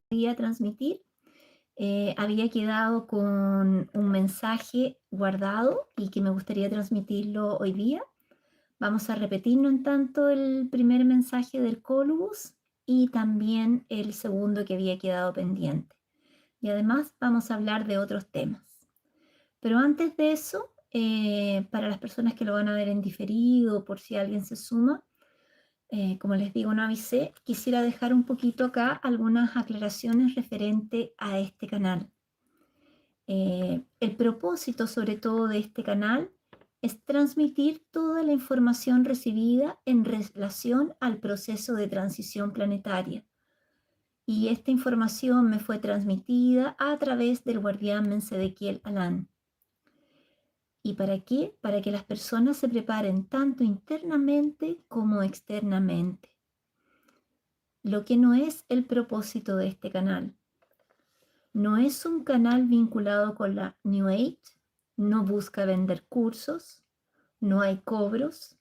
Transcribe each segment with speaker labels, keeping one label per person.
Speaker 1: quería transmitir. Había quedado con un mensaje guardado y que me gustaría transmitirlo hoy día. Vamos a repetirnos en tanto el primer mensaje del Colubus y también el segundo que había quedado pendiente. Y además vamos a hablar de otros temas. Pero antes de eso, para las personas que lo van a ver en diferido, por si alguien se suma, como les digo, no avisé, quisiera dejar un poquito acá algunas aclaraciones referente a este canal. El propósito sobre todo de este canal es transmitir toda la información recibida en relación al proceso de transición planetaria. Y esta información me fue transmitida a través del guardián Mensedekiel Alán. ¿Y para qué? Para que las personas se preparen tanto internamente como externamente. Lo que no es el propósito de este canal. No es un canal vinculado con la New Age, no busca vender cursos, no hay cobros,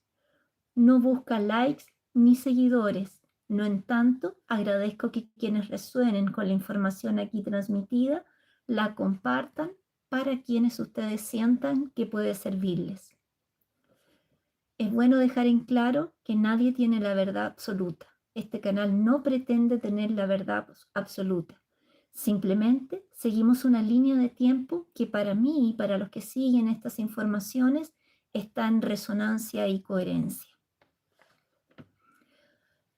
Speaker 1: no busca likes ni seguidores. No en tanto, agradezco que quienes resuenen con la información aquí transmitida la compartan para quienes ustedes sientan que puede servirles. Es bueno dejar en claro que nadie tiene la verdad absoluta. Este canal no pretende tener la verdad absoluta. Simplemente seguimos una línea de tiempo que para mí y para los que siguen estas informaciones está en resonancia y coherencia.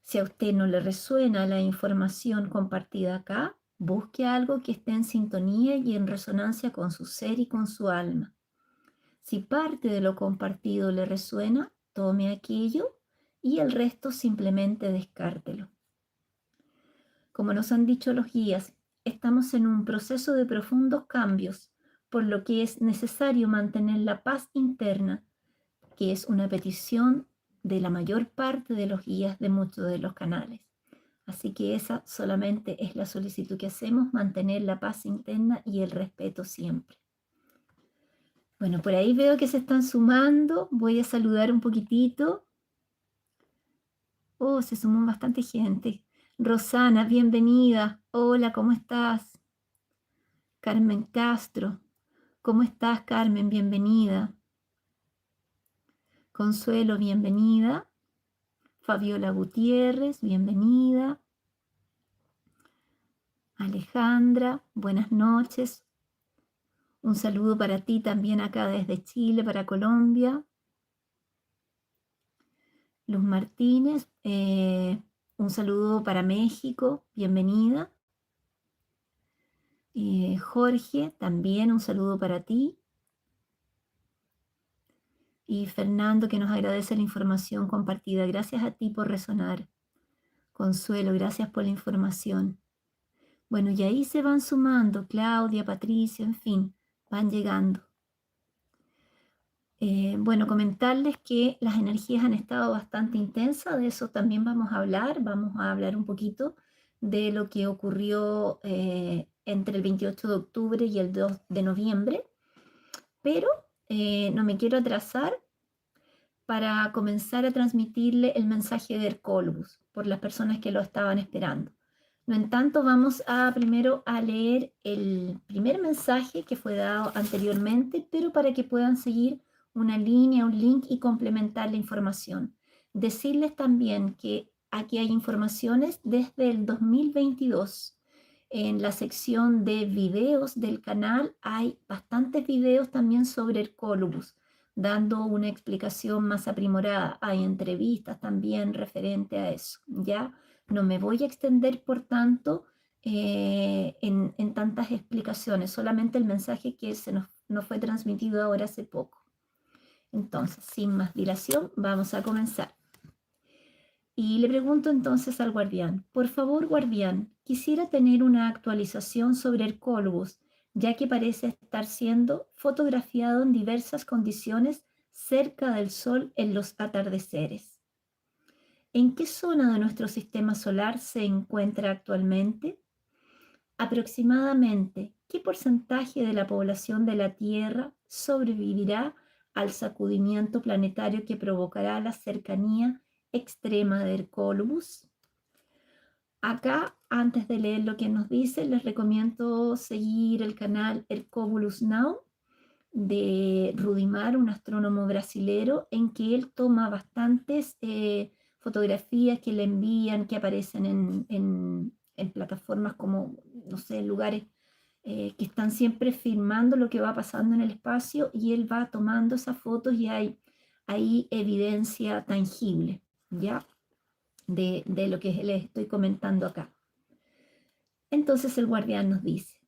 Speaker 1: Si a usted no le resuena la información compartida acá, busque algo que esté en sintonía y en resonancia con su ser y con su alma. Si parte de lo compartido le resuena, tome aquello y el resto simplemente descártelo. Como nos han dicho los guías, estamos en un proceso de profundos cambios, por lo que es necesario mantener la paz interna, que es una petición de la mayor parte de los guías de muchos de los canales. Así que esa solamente es la solicitud que hacemos, mantener la paz interna y el respeto siempre. Bueno, por ahí veo que se están sumando. Voy a saludar un poquitito. Oh, se sumó bastante gente. Rosana, bienvenida. Hola, ¿cómo estás? Carmen Castro. ¿Cómo estás, Carmen? Bienvenida. Consuelo, bienvenida. Fabiola Gutiérrez, bienvenida. Alejandra, buenas noches. Un saludo para ti también acá desde Chile, para Colombia. Luz Martínez, un saludo para México, bienvenida. Jorge, también un saludo para ti. Y Fernando, que nos agradece la información compartida. Gracias a ti por resonar. Consuelo, gracias por la información. Bueno, y ahí se van sumando Claudia, Patricia, en fin, van llegando. Bueno, comentarles que las energías han estado bastante intensas, de eso también vamos a hablar un poquito de lo que ocurrió entre el 28 de octubre y el 2 de noviembre, pero no me quiero atrasar para comenzar a transmitirle el mensaje de Hercólogos por las personas que lo estaban esperando. No en tanto, vamos a primero a leer el primer mensaje que fue dado anteriormente, pero para que puedan seguir una línea, un link y complementar la información. Decirles también que aquí hay informaciones desde el 2022. En la sección de videos del canal hay bastantes videos también sobre Hercólogos, dando una explicación más aprimorada. Hay entrevistas también referente a eso, ¿ya? No me voy a extender, por tanto, en tantas explicaciones, solamente el mensaje que nos fue transmitido ahora hace poco. Entonces, sin más dilación, vamos a comenzar. Y le pregunto entonces al guardián, por favor, guardián, quisiera tener una actualización sobre Hercólogos, ya que parece estar siendo fotografiado en diversas condiciones cerca del Sol en los atardeceres. ¿En qué zona de nuestro sistema solar se encuentra actualmente? Aproximadamente, ¿qué porcentaje de la población de la Tierra sobrevivirá al sacudimiento planetario que provocará la cercanía extrema de Hercólogos? Acá antes de leer lo que nos dice, les recomiendo seguir el canal Hercóbulus Now de Rudimar, un astrónomo brasilero, en que él toma bastantes fotografías que le envían, que aparecen en plataformas como, no sé, lugares que están siempre filmando lo que va pasando en el espacio, y él va tomando esas fotos y hay evidencia tangible, ¿ya? De lo que les estoy comentando acá. Entonces el guardián nos dice: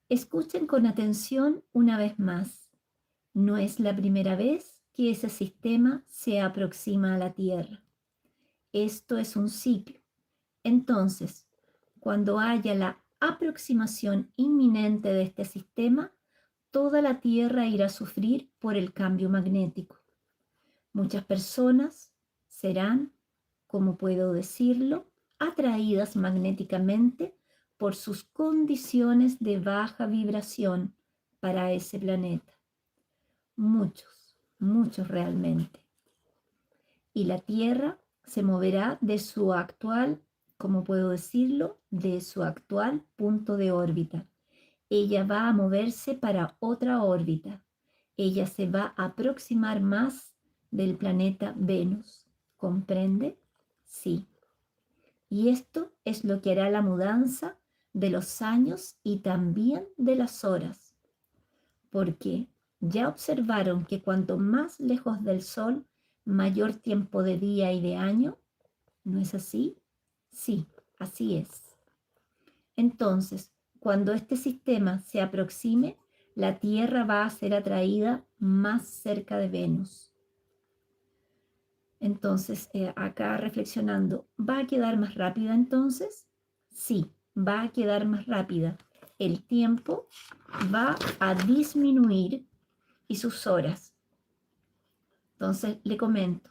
Speaker 1: escuchen con atención una vez más. No es la primera vez que ese sistema se aproxima a la Tierra. Esto es un ciclo. Entonces, cuando haya la aproximación inminente de este sistema, toda la Tierra irá a sufrir por el cambio magnético. Muchas personas serán, como puedo decirlo, atraídas magnéticamente por sus condiciones de baja vibración para ese planeta. Muchos realmente. Y la Tierra se moverá de su actual, como puedo decirlo, de su actual punto de órbita. Ella va a moverse para otra órbita. Ella se va a aproximar más del planeta Venus. ¿Comprende? Sí. Y esto es lo que hará la mudanza de los años y también de las horas. Porque ya observaron que cuanto más lejos del Sol, mayor tiempo de día y de año. ¿No es así? Sí, así es. Entonces, cuando este sistema se aproxime, la Tierra va a ser atraída más cerca de Venus. Entonces, acá reflexionando, ¿va a quedar más rápida entonces? Sí, va a quedar más rápida. El tiempo va a disminuir y sus horas. Entonces, le comento,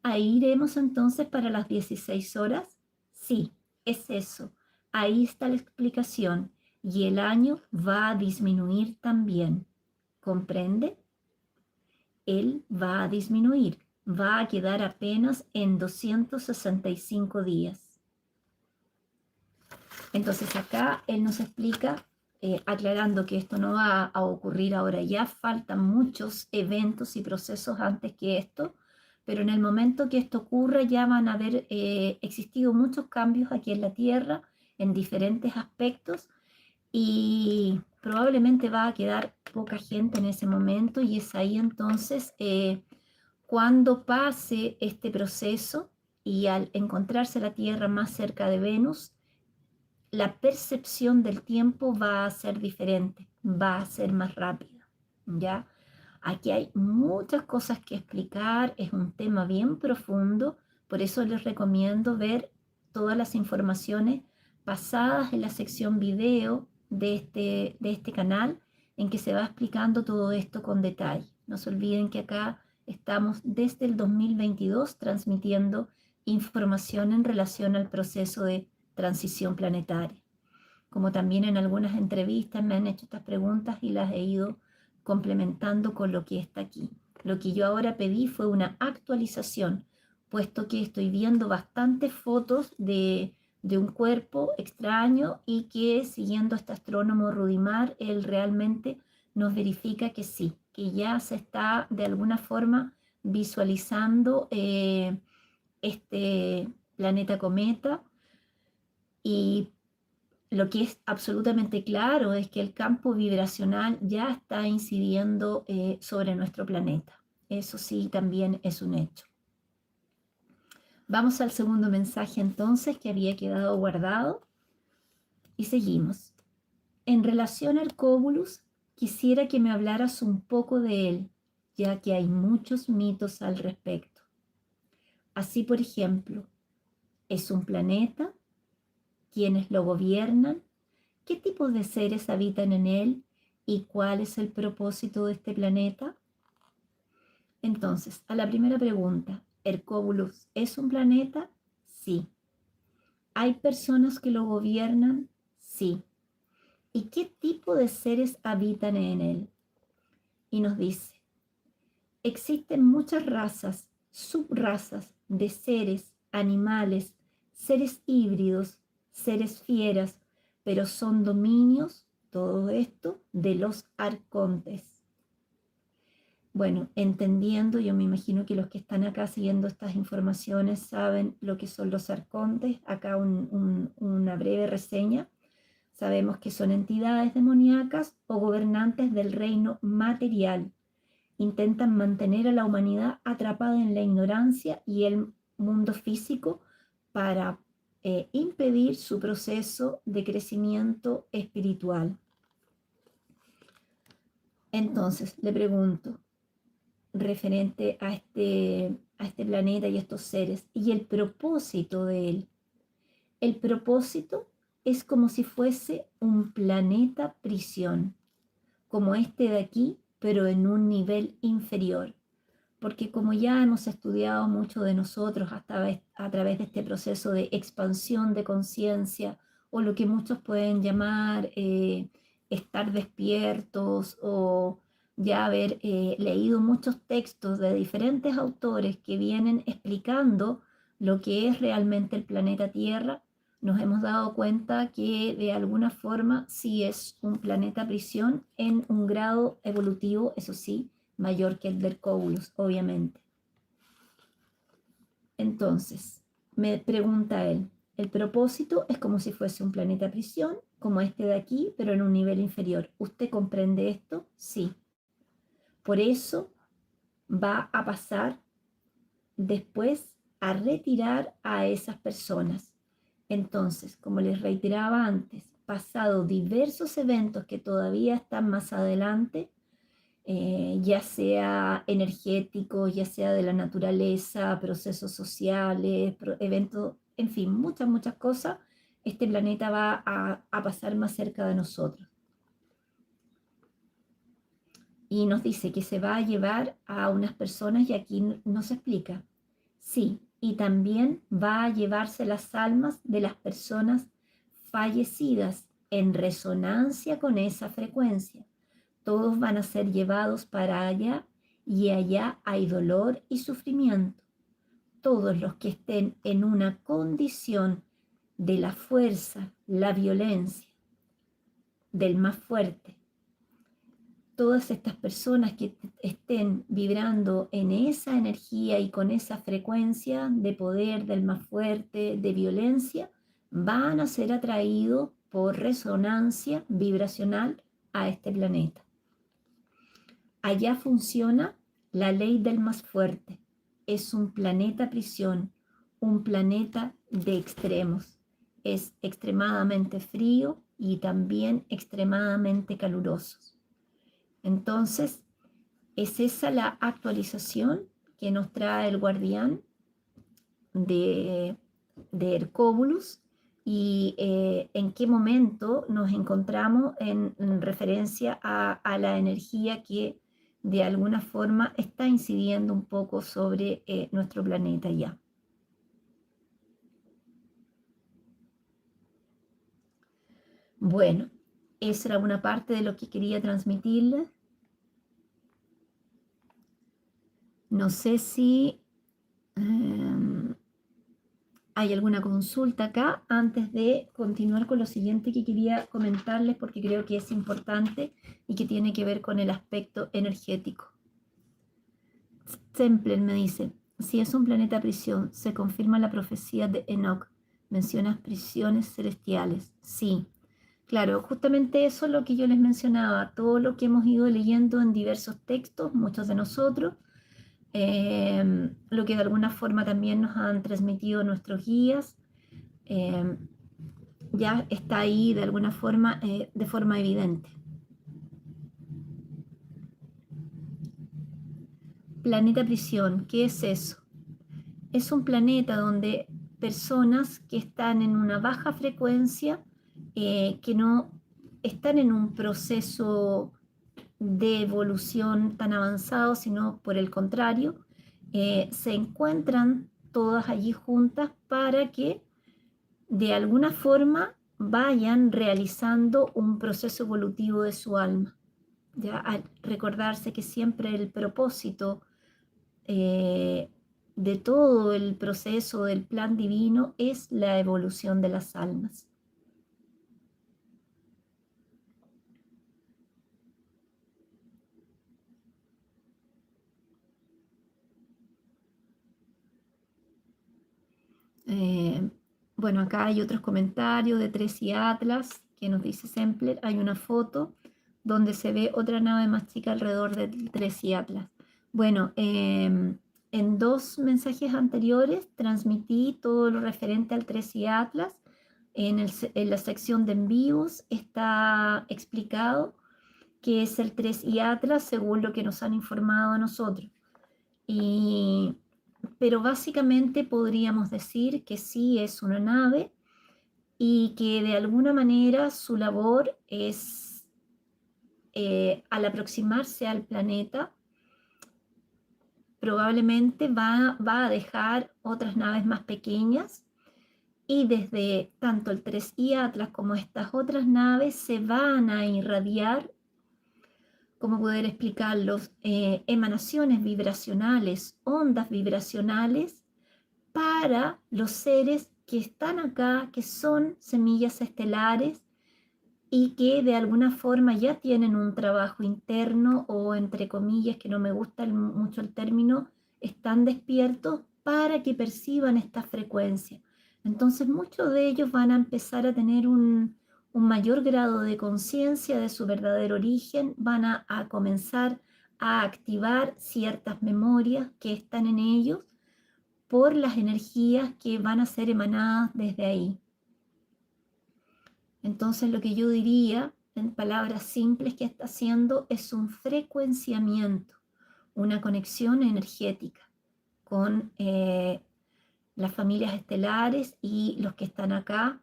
Speaker 1: ¿ahí iremos entonces para las 16 horas? Sí, es eso. Ahí está la explicación. Y el año va a disminuir también. ¿Comprende? Él va a disminuir. Va a quedar apenas en 265 días. Entonces acá él nos explica, aclarando que esto no va a ocurrir ahora ya, faltan muchos eventos y procesos antes que esto, pero en el momento que esto ocurra ya van a haber existido muchos cambios aquí en la Tierra en diferentes aspectos, y probablemente va a quedar poca gente en ese momento, y es ahí entonces cuando pase este proceso y al encontrarse la Tierra más cerca de Venus, la percepción del tiempo va a ser diferente, va a ser más rápida, ¿ya? Aquí hay muchas cosas que explicar, es un tema bien profundo, por eso les recomiendo ver todas las informaciones pasadas en la sección video de este canal, en que se va explicando todo esto con detalle. No se olviden que acá estamos desde el 2022 transmitiendo información en relación al proceso de transición planetaria. Como también en algunas entrevistas me han hecho estas preguntas y las he ido complementando con lo que está aquí. Lo que yo ahora pedí fue una actualización, puesto que estoy viendo bastantes fotos de un cuerpo extraño, y que siguiendo a este astrónomo Rudimar, él realmente nos verifica que sí, que ya se está de alguna forma visualizando este planeta cometa. Y lo que es absolutamente claro es que el campo vibracional ya está incidiendo sobre nuestro planeta. Eso sí, también es un hecho. Vamos al segundo mensaje entonces, que había quedado guardado, y seguimos. En relación al Cóbulus, quisiera que me hablaras un poco de él, ya que hay muchos mitos al respecto. Así, por ejemplo, ¿es un planeta? ¿Quiénes lo gobiernan? ¿Qué tipos de seres habitan en él y cuál es el propósito de este planeta? Entonces, a la primera pregunta, ¿Hercóbulus es un planeta? Sí. ¿Hay personas que lo gobiernan? Sí. ¿Y qué tipo de seres habitan en él? Y nos dice, existen muchas razas, subrazas de seres, animales, seres híbridos, seres fieras, pero son dominios, todo esto, de los arcontes. Bueno, entendiendo, yo me imagino que los que están acá siguiendo estas informaciones saben lo que son los arcontes. Acá una breve reseña. Sabemos que son entidades demoníacas o gobernantes del reino material. Intentan mantener a la humanidad atrapada en la ignorancia y el mundo físico para impedir su proceso de crecimiento espiritual. Entonces, le pregunto, referente a este planeta y estos seres, y el propósito de él. El propósito es como si fuese un planeta prisión, como este de aquí, pero en un nivel inferior. Porque como ya hemos estudiado mucho de nosotros hasta a través de este proceso de expansión de conciencia, o lo que muchos pueden llamar estar despiertos, o ya haber leído muchos textos de diferentes autores que vienen explicando lo que es realmente el planeta Tierra, nos hemos dado cuenta que de alguna forma sí es un planeta prisión en un grado evolutivo, eso sí, mayor que el del Cobulus, obviamente. Entonces, me pregunta él, el propósito es como si fuese un planeta prisión, como este de aquí, pero en un nivel inferior. ¿Usted comprende esto? Sí. Por eso va a pasar después a retirar a esas personas. Entonces, como les reiteraba antes, pasado diversos eventos que todavía están más adelante, ya sea energéticos, ya sea de la naturaleza, procesos sociales, eventos, en fin, muchas cosas, este planeta va a pasar más cerca de nosotros. Y nos dice que se va a llevar a unas personas y aquí nos explica. Sí, y también va a llevarse las almas de las personas fallecidas en resonancia con esa frecuencia. Todos van a ser llevados para allá y allá hay dolor y sufrimiento. Todos los que estén en una condición de la fuerza, la violencia, del más fuerte, todas estas personas que estén vibrando en esa energía y con esa frecuencia de poder del más fuerte, de violencia, van a ser atraídos por resonancia vibracional a este planeta. Allá funciona la ley del más fuerte. Es un planeta prisión, un planeta de extremos. Es extremadamente frío y también extremadamente caluroso. Entonces, es esa la actualización que nos trae el guardián de Hercóbulus y en qué momento nos encontramos en referencia a la energía que de alguna forma está incidiendo un poco sobre nuestro planeta ya. Bueno, esa era una parte de lo que quería transmitirles. No sé si hay alguna consulta acá antes de continuar con lo siguiente que quería comentarles porque creo que es importante y que tiene que ver con el aspecto energético. Templer me dice, si es un planeta prisión, se confirma la profecía de Enoch. Mencionas prisiones celestiales. Sí, claro, justamente eso es lo que yo les mencionaba, todo lo que hemos ido leyendo en diversos textos, muchos de nosotros, lo que de alguna forma también nos han transmitido nuestros guías, ya está ahí de alguna forma, de forma evidente. Planeta prisión, ¿qué es eso? Es un planeta donde personas que están en una baja frecuencia, que no están en un proceso de evolución tan avanzado, sino por el contrario, se encuentran todas allí juntas para que de alguna forma vayan realizando un proceso evolutivo de su alma. Ya al recordarse que siempre el propósito de todo el proceso del plan divino es la evolución de las almas. Bueno, acá hay otros comentarios de Tres y Atlas, que nos dice Sempler. Hay una foto donde se ve otra nave más chica alrededor de Tres y Atlas. Bueno, en 2 mensajes anteriores transmití todo lo referente al Tres y Atlas. En la sección de envíos está explicado qué es el Tres y Atlas según lo que nos han informado a nosotros. Pero básicamente podríamos decir que sí es una nave y que de alguna manera su labor es, al aproximarse al planeta, probablemente va a dejar otras naves más pequeñas y desde tanto el 3i Atlas como estas otras naves se van a irradiar, ¿cómo poder explicarlos? Emanaciones vibracionales, ondas vibracionales para los seres que están acá, que son semillas estelares y que de alguna forma ya tienen un trabajo interno o entre comillas, que no me gusta mucho el término, están despiertos para que perciban esta frecuencia. Entonces muchos de ellos van a empezar a tener un mayor grado de conciencia de su verdadero origen, van a comenzar a activar ciertas memorias que están en ellos por las energías que van a ser emanadas desde ahí. Entonces lo que yo diría, en palabras simples, que está haciendo es un frecuenciamiento, una conexión energética con las familias estelares y los que están acá,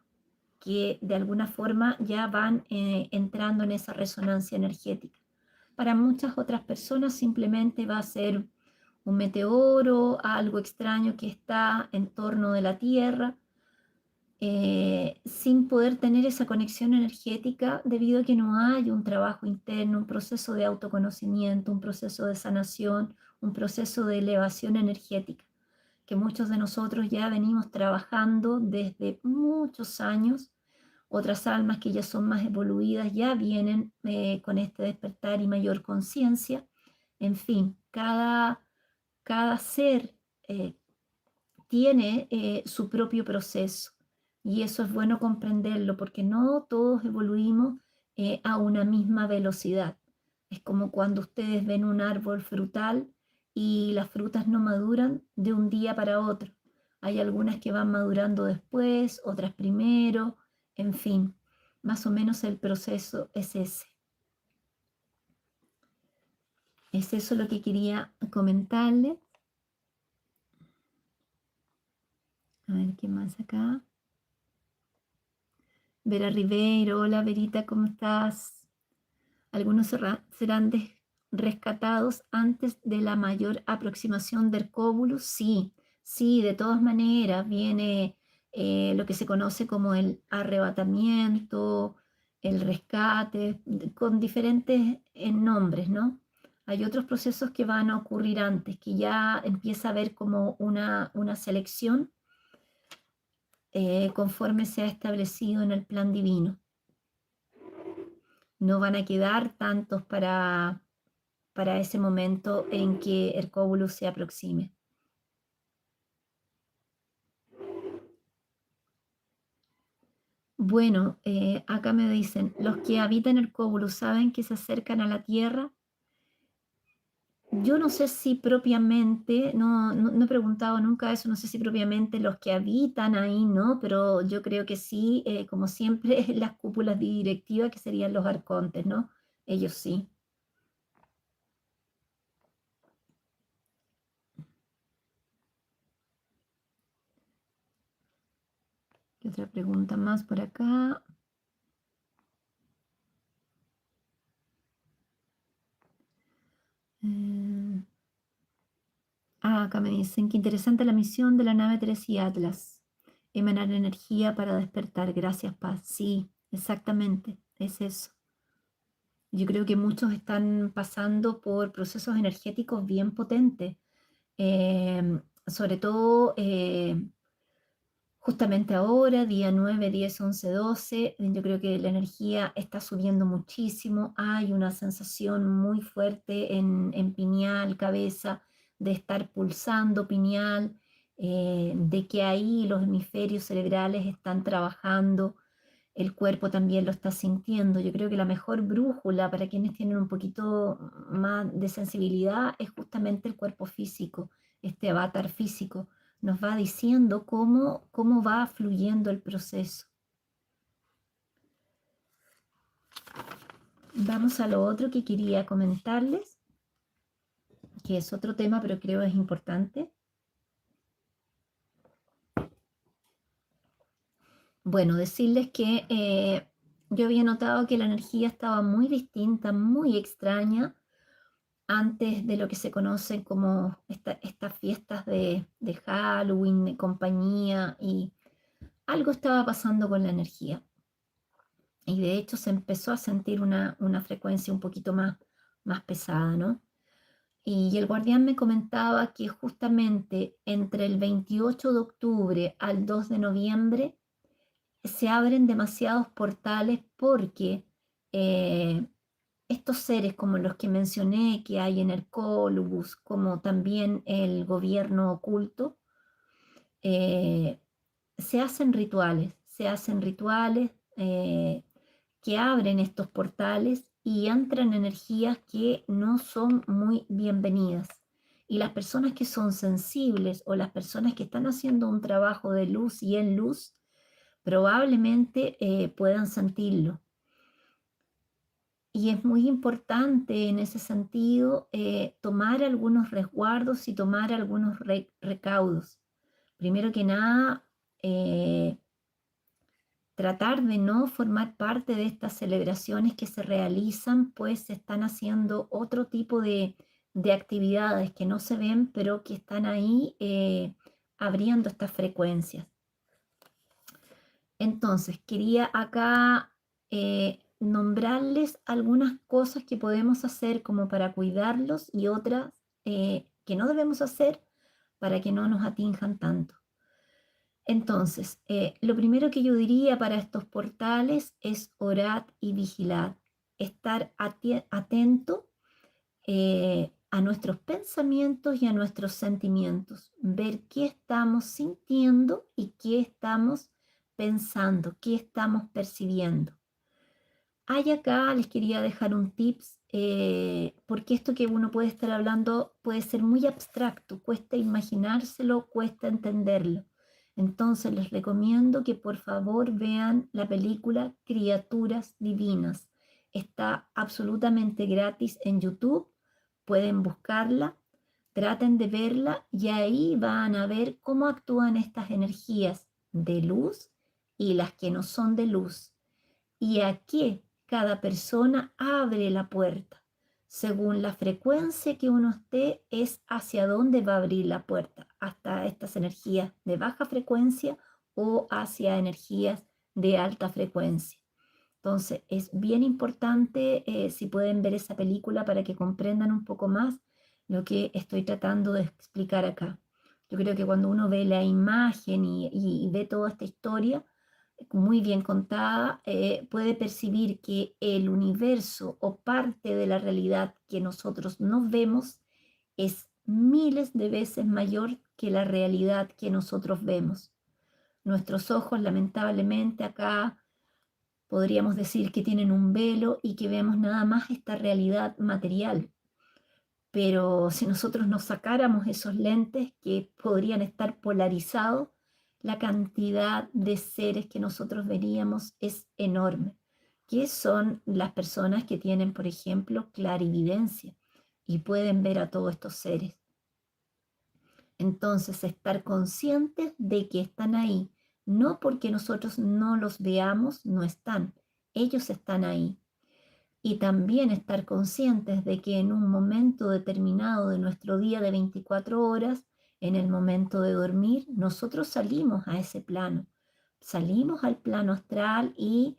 Speaker 1: que de alguna forma ya van entrando en esa resonancia energética. Para muchas otras personas simplemente va a ser un meteoro, algo extraño que está en torno de la Tierra, sin poder tener esa conexión energética debido a que no hay un trabajo interno, un proceso de autoconocimiento, un proceso de sanación, un proceso de elevación energética, que muchos de nosotros ya venimos trabajando desde muchos años. Otras almas que ya son más evoluidas ya vienen con este despertar y mayor conciencia. En fin, cada ser tiene su propio proceso y eso es bueno comprenderlo porque no todos evoluimos a una misma velocidad. Es como cuando ustedes ven un árbol frutal y las frutas no maduran de un día para otro. Hay algunas que van madurando después, otras primero, en fin, más o menos el proceso es ese. Es eso lo que quería comentarles. A ver, ¿qué más acá? Vera Ribeiro, hola Verita, ¿cómo estás? Algunos serán rescatados antes de la mayor aproximación del Cóbulus. Sí, sí, de todas maneras viene lo que se conoce como el arrebatamiento, el rescate, con diferentes nombres, ¿no? Hay otros procesos que van a ocurrir antes, que ya empieza a haber como una selección conforme se ha establecido en el plan divino. No van a quedar tantos para ese momento en que Hercóbulus se aproxime. Bueno, acá me dicen, los que habitan Hercóbulus saben que se acercan a la Tierra. Yo no sé si propiamente, no he preguntado nunca eso, no sé si propiamente los que habitan ahí, ¿no? Pero yo creo que sí, como siempre, las cúpulas directivas que serían los arcontes, ¿no? Ellos sí. ¿Qué otra pregunta más por acá? Acá me dicen que interesante la misión de la nave 3 y Atlas. Emanar energía para despertar. Gracias, Paz. Sí, exactamente. Es eso. Yo creo que muchos están pasando por procesos energéticos bien potentes. Sobre todo justamente ahora, día 9, 10, 11, 12, yo creo que la energía está subiendo muchísimo. Hay una sensación muy fuerte en pineal, cabeza, de estar pulsando pineal. de que ahí los hemisferios cerebrales están trabajando, el cuerpo también lo está sintiendo. Yo creo que la mejor brújula para quienes tienen un poquito más de sensibilidad es justamente el cuerpo físico, este avatar físico. Nos va diciendo cómo va fluyendo el proceso. Vamos a lo otro que quería comentarles, que es otro tema, pero creo es importante. Bueno, decirles que yo había notado que la energía estaba muy distinta, muy extraña, antes de lo que se conocen como estas fiestas de Halloween, de compañía, y algo estaba pasando con la energía. Y de hecho se empezó a sentir una frecuencia un poquito más pesada, ¿no? Y el guardián me comentaba que justamente entre el 28 de octubre al 2 de noviembre se abren demasiados portales porque estos seres como los que mencioné que hay en el Colubus, como también el gobierno oculto, eh, se hacen rituales que abren estos portales y entran energías que no son muy bienvenidas. Y las personas que son sensibles o las personas que están haciendo un trabajo de luz y en luz, probablemente puedan sentirlo. Y es muy importante en ese sentido tomar algunos resguardos y tomar algunos recaudos. Primero que nada, tratar de no formar parte de estas celebraciones que se realizan, pues se están haciendo otro tipo de actividades que no se ven, pero que están ahí abriendo estas frecuencias. Entonces, quería acá nombrarles algunas cosas que podemos hacer como para cuidarlos y otras que no debemos hacer para que no nos atinjan tanto. Entonces, lo primero que yo diría para estos portales es orad y vigilad, estar atento a nuestros pensamientos y a nuestros sentimientos, ver qué estamos sintiendo y qué estamos pensando, qué estamos percibiendo. Hay acá, les quería dejar un tips, porque esto que uno puede estar hablando puede ser muy abstracto, cuesta imaginárselo, cuesta entenderlo. Entonces les recomiendo que por favor vean la película Criaturas Divinas. Está absolutamente gratis en YouTube, pueden buscarla, traten de verla y ahí van a ver cómo actúan estas energías de luz y las que no son de luz y a qué cada persona abre la puerta. Según la frecuencia que uno esté, es hacia dónde va a abrir la puerta, hasta estas energías de baja frecuencia o hacia energías de alta frecuencia. Entonces, es bien importante si pueden ver esa película para que comprendan un poco más lo que estoy tratando de explicar acá. Yo creo que cuando uno ve la imagen y ve toda esta historia, muy bien contada, puede percibir que el universo o parte de la realidad que nosotros no vemos es miles de veces mayor que la realidad que nosotros vemos. Nuestros ojos, lamentablemente, acá podríamos decir que tienen un velo y que vemos nada más esta realidad material. Pero si nosotros nos sacáramos esos lentes que podrían estar polarizados, la cantidad de seres que nosotros veríamos es enorme, que son las personas que tienen, por ejemplo, clarividencia y pueden ver a todos estos seres. Entonces, estar conscientes de que están ahí, no porque nosotros no los veamos, no están, ellos están ahí. Y también estar conscientes de que en un momento determinado de nuestro día de 24 horas, en el momento de dormir, nosotros salimos a ese plano, salimos al plano astral y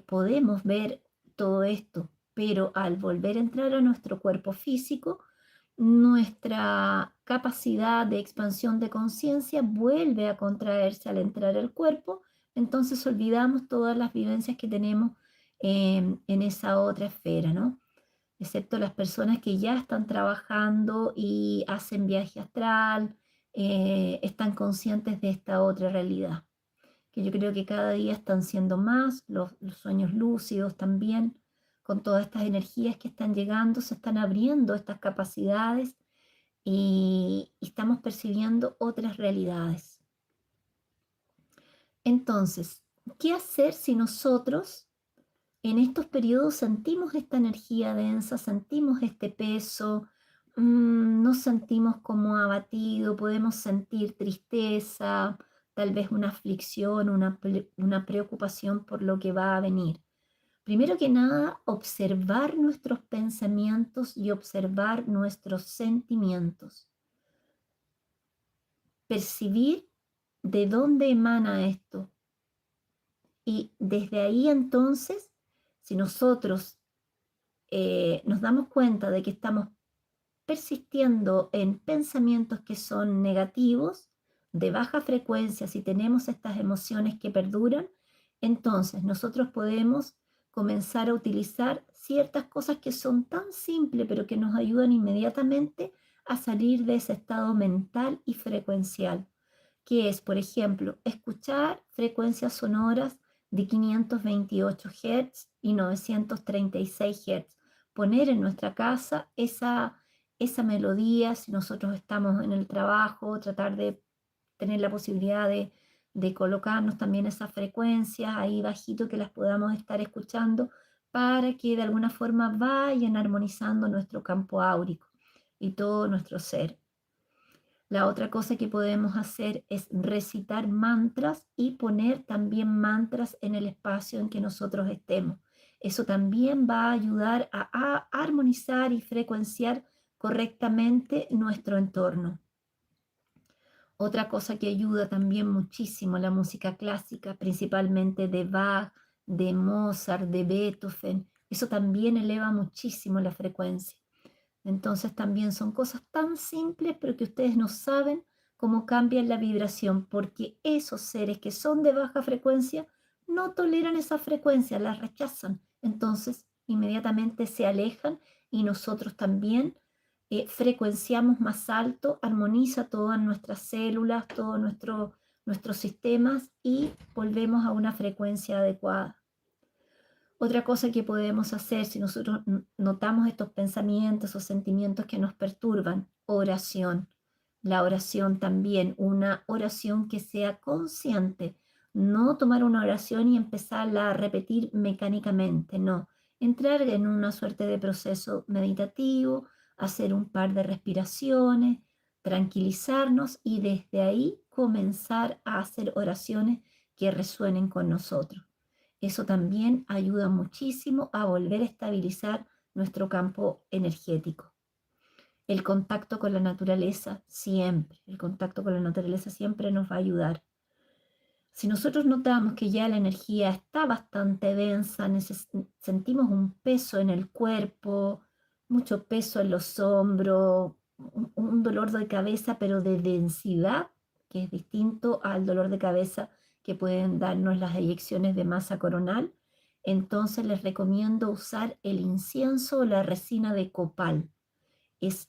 Speaker 1: podemos ver todo esto, pero al volver a entrar a nuestro cuerpo físico, nuestra capacidad de expansión de conciencia vuelve a contraerse al entrar al cuerpo, entonces olvidamos todas las vivencias que tenemos en esa otra esfera, ¿no? Excepto las personas que ya están trabajando y hacen viaje astral, están conscientes de esta otra realidad, que yo creo que cada día están siendo más, los sueños lúcidos también, con todas estas energías que están llegando, se están abriendo estas capacidades y estamos percibiendo otras realidades. Entonces, ¿qué hacer si nosotros en estos periodos sentimos esta energía densa, sentimos este peso, nos sentimos como abatido, podemos sentir tristeza, tal vez una aflicción, una preocupación por lo que va a venir? Primero que nada, observar nuestros pensamientos y observar nuestros sentimientos. Percibir de dónde emana esto. Y desde ahí entonces, si nosotros nos damos cuenta de que estamos persistiendo en pensamientos que son negativos, de baja frecuencia, si tenemos estas emociones que perduran, entonces nosotros podemos comenzar a utilizar ciertas cosas que son tan simples, pero que nos ayudan inmediatamente a salir de ese estado mental y frecuencial, que es, por ejemplo, escuchar frecuencias sonoras de 528 Hz y 936 Hz, poner en nuestra casa esa melodía, si nosotros estamos en el trabajo, tratar de tener la posibilidad de colocarnos también esas frecuencias ahí bajito que las podamos estar escuchando para que de alguna forma vayan armonizando nuestro campo áurico y todo nuestro ser. La otra cosa que podemos hacer es recitar mantras y poner también mantras en el espacio en que nosotros estemos. Eso también va a ayudar a armonizar y frecuenciar correctamente nuestro entorno. Otra cosa que ayuda también muchísimo la música clásica, principalmente de Bach, de Mozart, de Beethoven, eso también eleva muchísimo la frecuencia. Entonces también son cosas tan simples, pero que ustedes no saben cómo cambian la vibración, porque esos seres que son de baja frecuencia no toleran esa frecuencia, la rechazan. Entonces inmediatamente se alejan y nosotros también frecuenciamos más alto, armoniza todas nuestras células, todos nuestros sistemas y volvemos a una frecuencia adecuada. Otra cosa que podemos hacer si nosotros notamos estos pensamientos o sentimientos que nos perturban, oración. La oración también, una oración que sea consciente, no tomar una oración y empezarla a repetir mecánicamente, no. Entrar en una suerte de proceso meditativo, hacer un par de respiraciones, tranquilizarnos y desde ahí comenzar a hacer oraciones que resuenen con nosotros. Eso también ayuda muchísimo a volver a estabilizar nuestro campo energético. El contacto con la naturaleza siempre, el contacto con la naturaleza siempre nos va a ayudar. Si nosotros notamos que ya la energía está bastante densa, sentimos un peso en el cuerpo, mucho peso en los hombros, un dolor de cabeza, pero de densidad, que es distinto al dolor de cabeza que pueden darnos las eyecciones de masa coronal, entonces les recomiendo usar el incienso o la resina de copal. Es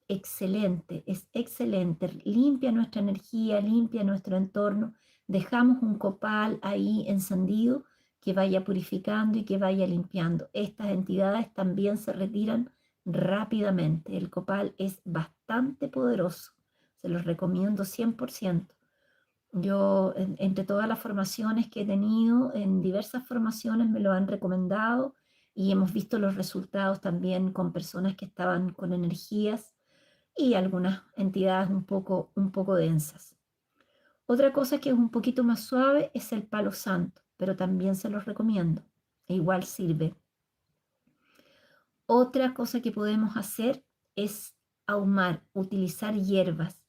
Speaker 1: es excelente, limpia nuestra energía, limpia nuestro entorno. Dejamos un copal ahí encendido que vaya purificando y que vaya limpiando. Estas entidades también se retiran rápidamente. El copal es bastante poderoso, se los recomiendo 100%. Yo, entre todas las formaciones que he tenido, en diversas formaciones me lo han recomendado y hemos visto los resultados también con personas que estaban con energías y algunas entidades un poco densas. Otra cosa que es un poquito más suave es el palo santo, pero también se los recomiendo. E igual sirve. Otra cosa que podemos hacer es ahumar, utilizar hierbas.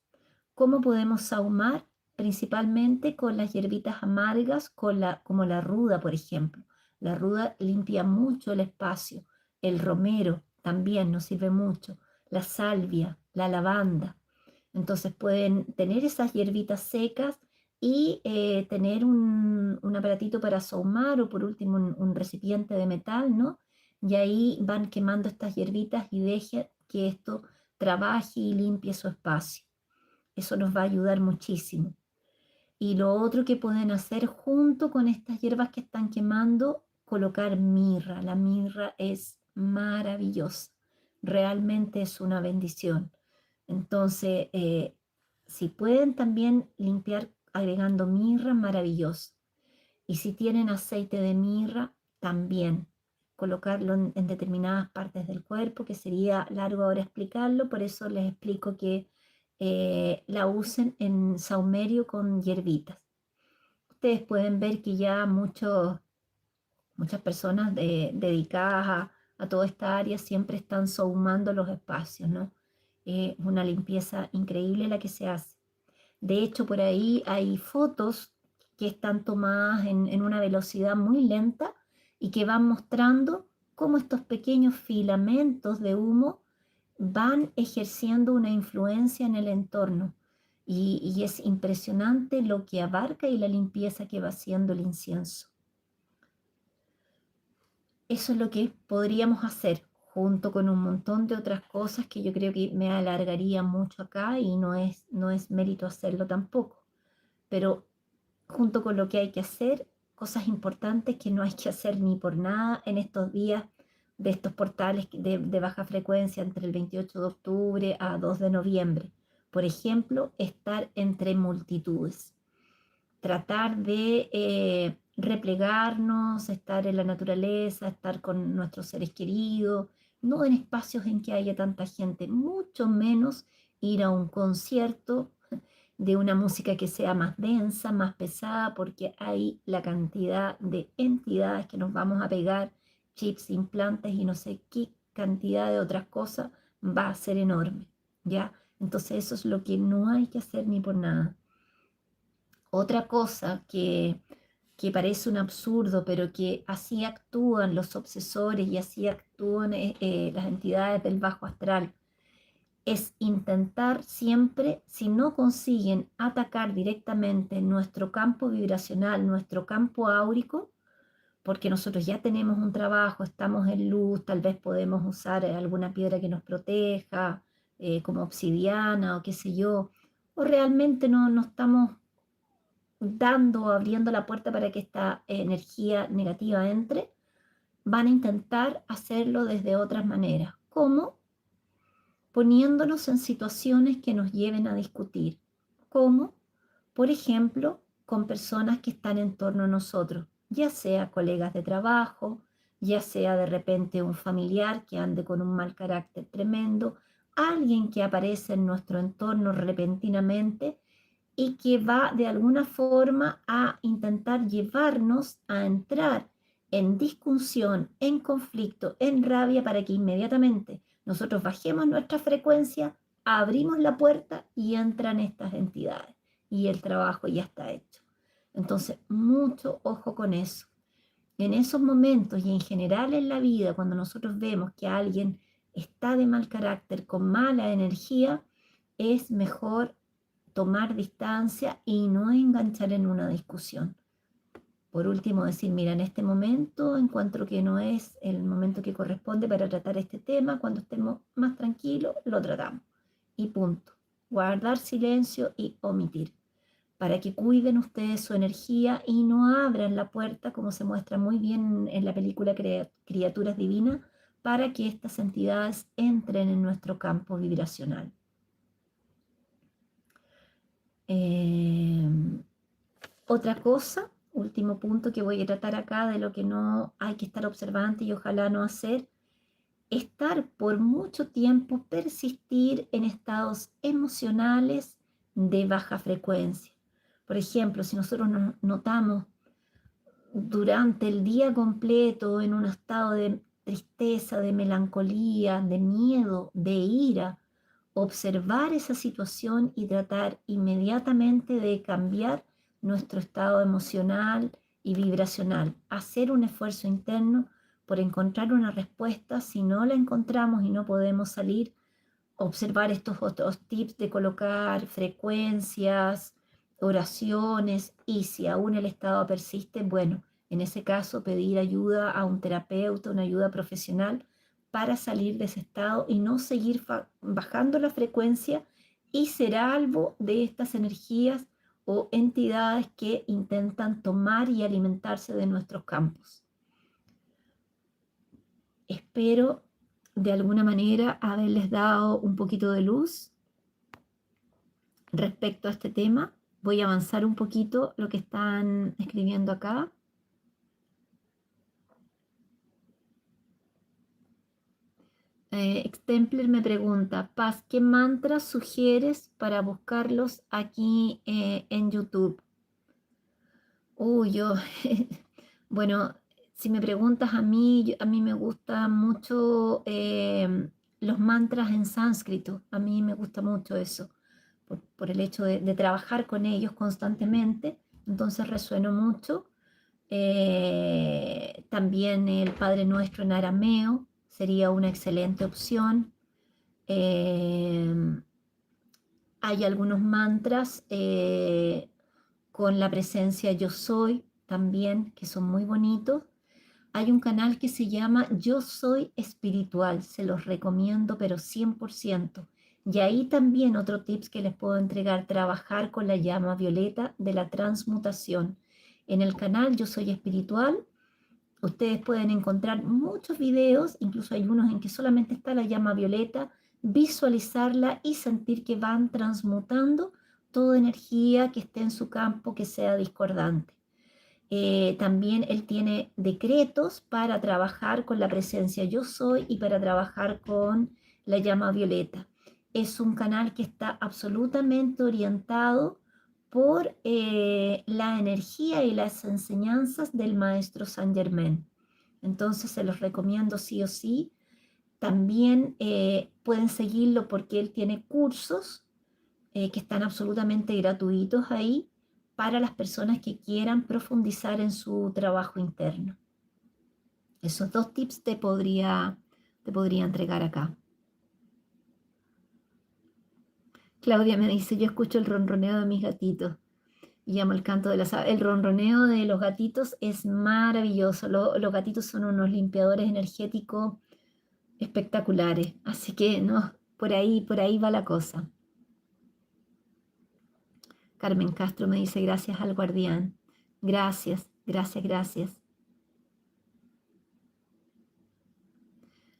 Speaker 1: ¿Cómo podemos ahumar? Principalmente con las hierbitas amargas, como la ruda, por ejemplo. La ruda limpia mucho el espacio. El romero también nos sirve mucho. La salvia, la lavanda. Entonces pueden tener esas hierbitas secas y tener un aparatito para ahumar o por último un recipiente de metal, ¿no? Y ahí van quemando estas hierbitas y dejen que esto trabaje y limpie su espacio. Eso nos va a ayudar muchísimo. Y lo otro que pueden hacer junto con estas hierbas que están quemando, colocar mirra. La mirra es maravillosa, realmente es una bendición. Entonces, si pueden también limpiar agregando mirra, maravilloso. Y si tienen aceite de mirra, también colocarlo en determinadas partes del cuerpo, que sería largo ahora explicarlo, por eso les explico que la usen en saumerio con hierbitas. Ustedes pueden ver que ya muchas personas dedicadas a toda esta área siempre están saumando los espacios, ¿no? Una limpieza increíble la que se hace. De hecho, por ahí hay fotos que están tomadas en una velocidad muy lenta y que van mostrando cómo estos pequeños filamentos de humo van ejerciendo una influencia en el entorno. Y es impresionante lo que abarca y la limpieza que va haciendo el incienso. Eso es lo que podríamos hacer junto con un montón de otras cosas que yo creo que me alargaría mucho acá y no es mérito hacerlo tampoco. Pero junto con lo que hay que hacer, cosas importantes que no hay que hacer ni por nada en estos días de estos portales de baja frecuencia entre el 28 de octubre a 2 de noviembre. Por ejemplo, estar entre multitudes, tratar de replegarnos, estar en la naturaleza, estar con nuestros seres queridos, no en espacios en que haya tanta gente, mucho menos ir a un concierto de una música que sea más densa, más pesada, porque hay la cantidad de entidades que nos vamos a pegar, chips, implantes y no sé qué cantidad de otras cosas, va a ser enorme, ¿ya? Entonces eso es lo que no hay que hacer ni por nada. Otra cosa que parece un absurdo, pero que así actúan los obsesores y así actúan las entidades del bajo astral, es intentar siempre, si no consiguen atacar directamente nuestro campo vibracional, nuestro campo áurico, porque nosotros ya tenemos un trabajo, estamos en luz, tal vez podemos usar alguna piedra que nos proteja, como obsidiana o qué sé yo, o realmente no estamos dando o abriendo la puerta para que esta energía negativa entre, van a intentar hacerlo desde otras maneras, como poniéndonos en situaciones que nos lleven a discutir, como, por ejemplo, con personas que están en torno a nosotros, ya sea colegas de trabajo, ya sea de repente un familiar que ande con un mal carácter tremendo, alguien que aparece en nuestro entorno repentinamente y que va de alguna forma a intentar llevarnos a entrar en discusión, en conflicto, en rabia, para que inmediatamente nosotros bajemos nuestra frecuencia, abrimos la puerta y entran estas entidades y el trabajo ya está hecho. Entonces, mucho ojo con eso. En esos momentos y en general en la vida, cuando nosotros vemos que alguien está de mal carácter, con mala energía, es mejor tomar distancia y no enganchar en una discusión. Por último, decir, mira, en este momento encuentro que no es el momento que corresponde para tratar este tema, cuando estemos más tranquilos, lo tratamos. Y punto. Guardar silencio y omitir, para que cuiden ustedes su energía y no abran la puerta, como se muestra muy bien en la película Criaturas Divinas, para que estas entidades entren en nuestro campo vibracional. Otra cosa, último punto que voy a tratar acá de lo que no hay que estar observante y ojalá no hacer, estar por mucho tiempo, persistir en estados emocionales de baja frecuencia. Por ejemplo, si nosotros nos notamos durante el día completo en un estado de tristeza, de melancolía, de miedo, de ira, observar esa situación y tratar inmediatamente de cambiar nuestro estado emocional y vibracional. Hacer un esfuerzo interno por encontrar una respuesta. Si no la encontramos y no podemos salir, observar estos otros tips de colocar frecuencias, oraciones, y si aún el estado persiste, bueno, en ese caso pedir ayuda a un terapeuta, una ayuda profesional para salir de ese estado y no seguir bajando la frecuencia y ser algo de estas energías o entidades que intentan tomar y alimentarse de nuestros campos. Espero de alguna manera haberles dado un poquito de luz respecto a este tema. Voy a avanzar un poquito lo que están escribiendo acá. Extempler me pregunta, Paz, ¿qué mantras sugieres para buscarlos aquí en YouTube? Yo, bueno, si me preguntas a mí, a mí me gustan mucho los mantras en sánscrito. A mí me gusta mucho eso, por el hecho de trabajar con ellos constantemente. Entonces resueno mucho. También el Padre Nuestro en arameo sería una excelente opción. Hay algunos mantras con la presencia yo soy también, que son muy bonitos. Hay un canal que se llama Yo Soy Espiritual, se los recomiendo, pero 100%. Y ahí también otro tips que les puedo entregar, trabajar con la llama violeta de la transmutación. En el canal Yo Soy Espiritual, ustedes pueden encontrar muchos videos, incluso hay unos en que solamente está la llama violeta, visualizarla y sentir que van transmutando toda energía que esté en su campo que sea discordante. También él tiene decretos para trabajar con la presencia yo soy y para trabajar con la llama violeta. Es un canal que está absolutamente orientado por la energía y las enseñanzas del maestro Saint Germain. Entonces se los recomiendo sí o sí. También pueden seguirlo porque él tiene cursos que están absolutamente gratuitos ahí para las personas que quieran profundizar en su trabajo interno. Esos dos tips te podría entregar acá. Claudia me dice, yo escucho el ronroneo de mis gatitos y amo el canto de las aves. El ronroneo de los gatitos es maravilloso. Los gatitos son unos limpiadores energéticos espectaculares. Así que no, por ahí va la cosa. Carmen Castro me dice, gracias al guardián. Gracias, gracias, gracias.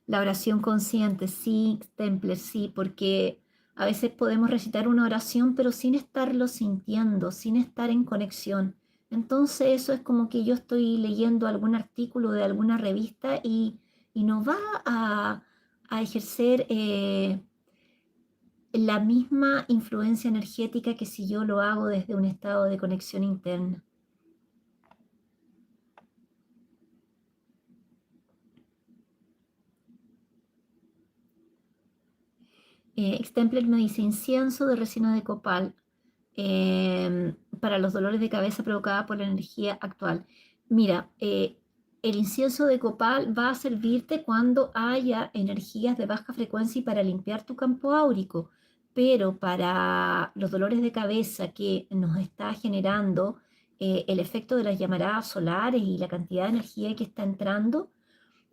Speaker 1: La oración consciente, sí, Templer, sí, porque a veces podemos recitar una oración, pero sin estarlo sintiendo, sin estar en conexión. Entonces eso es como que yo estoy leyendo algún artículo de alguna revista y no va a ejercer la misma influencia energética que si yo lo hago desde un estado de conexión interna. Extempler me dice incienso de resina de copal para los dolores de cabeza provocados por la energía actual. Mira, el incienso de copal va a servirte cuando haya energías de baja frecuencia y para limpiar tu campo áurico, pero para los dolores de cabeza que nos está generando el efecto de las llamaradas solares y la cantidad de energía que está entrando,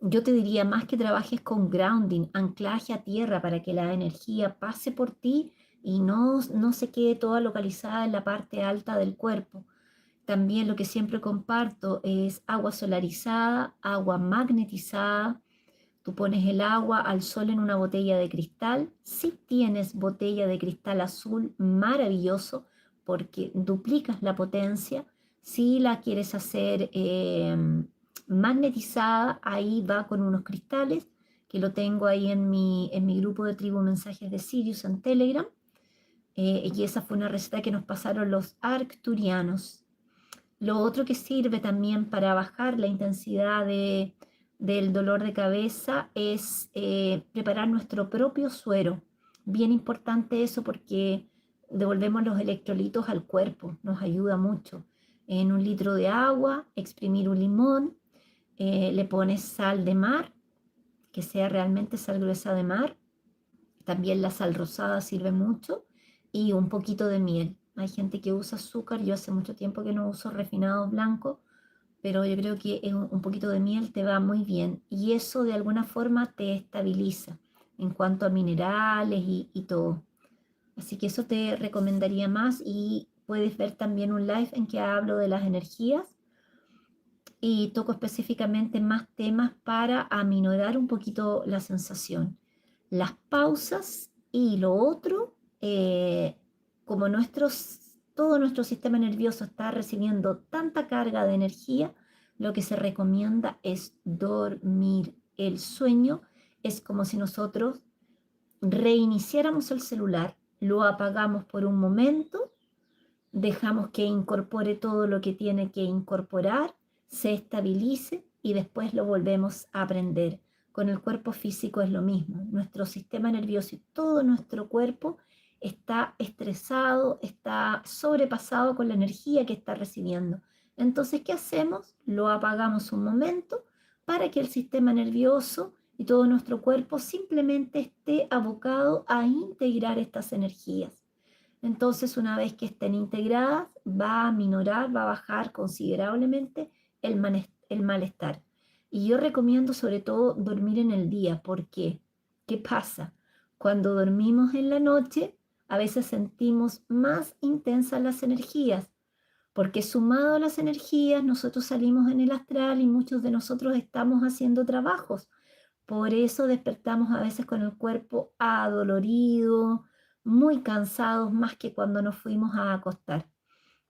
Speaker 1: yo te diría más que trabajes con grounding, anclaje a tierra para que la energía pase por ti y no se quede toda localizada en la parte alta del cuerpo. También lo que siempre comparto es agua solarizada, agua magnetizada. Tú pones el agua al sol en una botella de cristal. Si tienes botella de cristal azul, maravilloso, porque duplicas la potencia. Si la quieres hacer magnetizada, ahí va con unos cristales, que lo tengo ahí en mi grupo de tribu Mensajes de Sirius en Telegram. Y esa fue una receta que nos pasaron los arcturianos. Lo otro que sirve también para bajar la intensidad del dolor de cabeza es preparar nuestro propio suero. Bien importante eso porque devolvemos los electrolitos al cuerpo, nos ayuda mucho. En un litro de agua, exprimir un limón, le pones sal de mar, que sea realmente sal gruesa de mar. También la sal rosada sirve mucho y un poquito de miel. Hay gente que usa azúcar, yo hace mucho tiempo que no uso refinado blanco, pero yo creo que un poquito de miel te va muy bien y eso de alguna forma te estabiliza en cuanto a minerales y todo. Así que eso te recomendaría más, y puedes ver también un live en que hablo de las energías y toco específicamente más temas para aminorar un poquito la sensación. Las pausas y lo otro, como todo nuestro sistema nervioso está recibiendo tanta carga de energía, lo que se recomienda es dormir. El sueño es como si nosotros reiniciáramos el celular, lo apagamos por un momento, dejamos que incorpore todo lo que tiene que incorporar, se estabilice y después lo volvemos a aprender. Con el cuerpo físico es lo mismo. Nuestro sistema nervioso y todo nuestro cuerpo está estresado, está sobrepasado con la energía que está recibiendo. Entonces, ¿qué hacemos? Lo apagamos un momento para que el sistema nervioso y todo nuestro cuerpo simplemente esté abocado a integrar estas energías. Entonces, una vez que estén integradas, va a minorar, va a bajar considerablemente el malestar. Y yo recomiendo sobre todo dormir en el día. ¿Por qué? ¿Qué pasa? Cuando dormimos en la noche, a veces sentimos más intensas las energías, porque sumado a las energías, nosotros salimos en el astral y muchos de nosotros estamos haciendo trabajos. Por eso despertamos a veces con el cuerpo adolorido, muy cansados, más que cuando nos fuimos a acostar.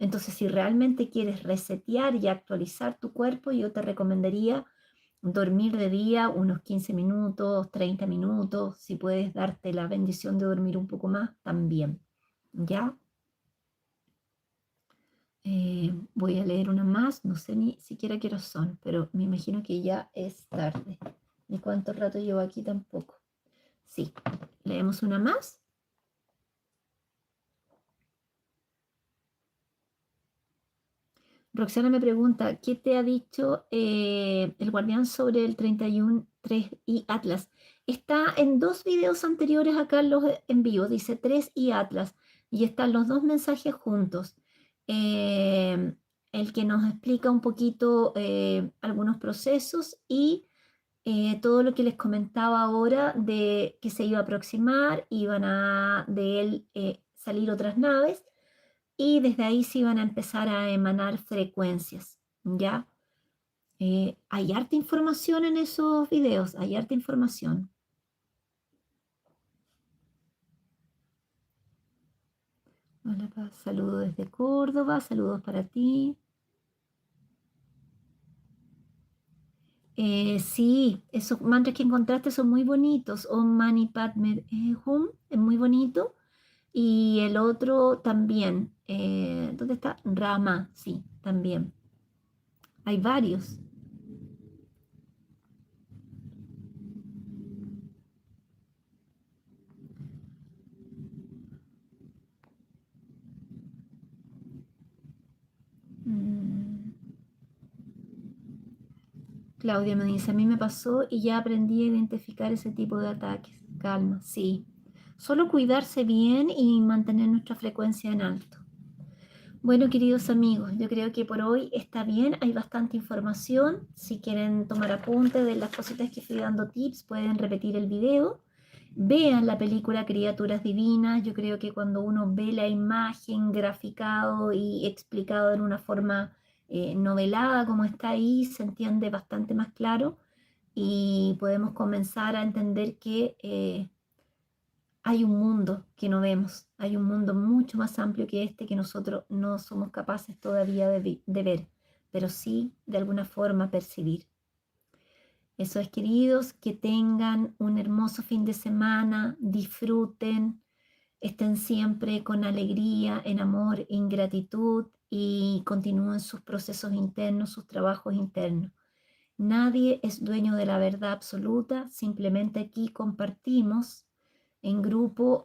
Speaker 1: Entonces, si realmente quieres resetear y actualizar tu cuerpo, yo te recomendaría dormir de día unos 15 minutos, 30 minutos. Si puedes darte la bendición de dormir un poco más, también. ¿Ya? Voy a leer una más, no sé ni siquiera qué horas son, pero me imagino que ya es tarde. Ni cuánto rato llevo aquí tampoco. Sí, leemos una más. Roxana me pregunta, ¿qué te ha dicho el guardián sobre el 31 3 y Atlas? Está en dos videos anteriores acá en los en vivo, dice 3 y Atlas, y están los dos mensajes juntos. Eh, el que nos explica un poquito algunos procesos y todo lo que les comentaba ahora de que se iba a aproximar, iban a de él salir otras naves y desde ahí se iban a empezar a emanar frecuencias, ¿ya? Hay harta información en esos videos, hay harta información. Hola, Paz, saludos desde Córdoba, saludos para ti. Sí, esos mantras que encontraste son muy bonitos. Om Mani Padme Hum es muy bonito. Y el otro también. ¿Dónde está? Rama, sí, también. Hay varios. Mm. Claudia me dice, a mí me pasó y ya aprendí a identificar ese tipo de ataques. Calma, sí. Solo cuidarse bien y mantener nuestra frecuencia en alto. Bueno, queridos amigos, yo creo que por hoy está bien, hay bastante información. Si quieren tomar apunte de las cositas que estoy dando tips, pueden repetir el video. Vean la película Criaturas Divinas. Yo creo que cuando uno ve la imagen graficado y explicado en una forma novelada como está ahí, se entiende bastante más claro y podemos comenzar a entender que hay un mundo que no vemos, hay un mundo mucho más amplio que este que nosotros no somos capaces todavía de ver, pero sí de alguna forma percibir. Eso es, queridos, que tengan un hermoso fin de semana, disfruten, estén siempre con alegría, en amor, en gratitud y continúen sus procesos internos, sus trabajos internos. Nadie es dueño de la verdad absoluta, simplemente aquí compartimos en grupo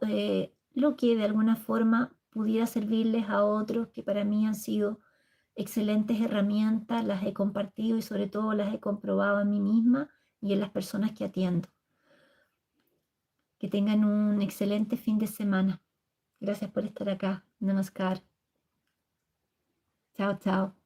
Speaker 1: lo que de alguna forma pudiera servirles a otros, que para mí han sido excelentes herramientas, las he compartido y sobre todo las he comprobado en mí misma y en las personas que atiendo. Que tengan un excelente fin de semana. Gracias por estar acá. Namaskar. Chao, chao.